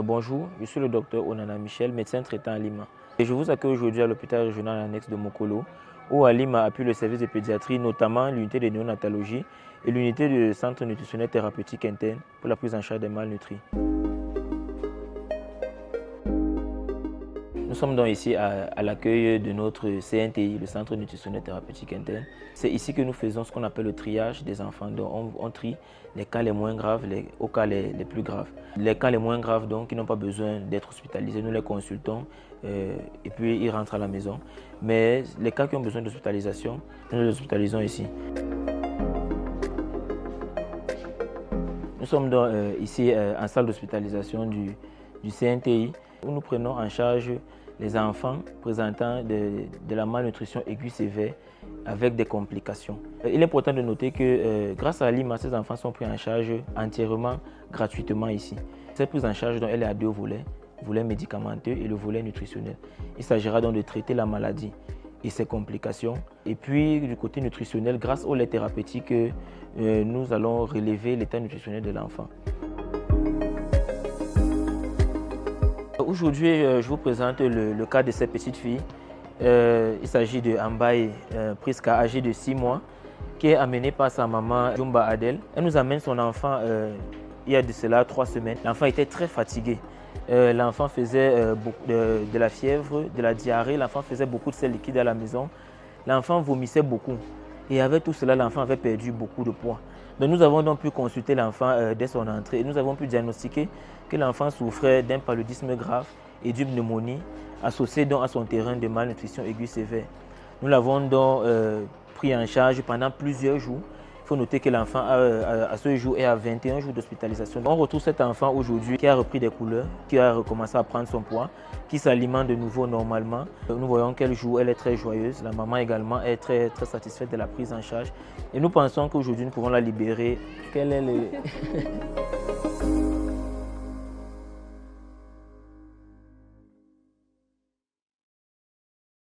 Bonjour, je suis le docteur Onana Michel, médecin traitant à Lima. Et je vous accueille aujourd'hui à l'hôpital régional annexe de Mokolo, où à Lima appuie le service de pédiatrie, notamment l'unité de néonatologie et l'unité de centre nutritionnel thérapeutique interne pour la prise en charge des malnutris. Nous sommes donc ici à l'accueil de notre CNTI, le Centre nutritionnel thérapeutique interne. C'est ici que nous faisons ce qu'on appelle le triage des enfants. Donc on trie les cas les moins graves aux cas les plus graves. Les cas les moins graves, donc, qui n'ont pas besoin d'être hospitalisés, nous les consultons et puis ils rentrent à la maison. Mais les cas qui ont besoin d'hospitalisation, nous les hospitalisons ici. Nous sommes donc ici en salle d'hospitalisation du CNTI, où nous prenons en charge les enfants présentant de la malnutrition aiguë sévère avec des complications. Il est important de noter que grâce à Lima, ces enfants sont pris en charge entièrement, gratuitement ici. Cette prise en charge, donc, elle est à deux volets, le volet médicamenteux et le volet nutritionnel. Il s'agira donc de traiter la maladie et ses complications. Et puis du côté nutritionnel, grâce au lait thérapeutique, nous allons relever l'état nutritionnel de l'enfant. Aujourd'hui, je vous présente le cas de cette petite fille. Il s'agit de Ambaye Priska, âgée de 6 mois, qui est amenée par sa maman Jumba Adel. Elle nous amène son enfant il y a de cela 3 semaines. L'enfant était très fatigué. L'enfant faisait de la fièvre, de la diarrhée. L'enfant faisait beaucoup de sel liquide à la maison. L'enfant vomissait beaucoup. Et avec tout cela, l'enfant avait perdu beaucoup de poids. Donc nous avons donc pu consulter l'enfant dès son entrée et nous avons pu diagnostiquer que l'enfant souffrait d'un paludisme grave et d'une pneumonie associée donc à son terrain de malnutrition aiguë sévère. Nous l'avons donc pris en charge pendant plusieurs jours. Il faut noter que l'enfant à ce jour est à 21 jours d'hospitalisation. On retrouve cet enfant aujourd'hui qui a repris des couleurs, qui a recommencé à prendre son poids, qui s'alimente de nouveau normalement. Nous voyons qu'elle joue, elle est très joyeuse. La maman également est très satisfaite de la prise en charge. Et nous pensons qu'aujourd'hui nous pouvons la libérer. Quel est le...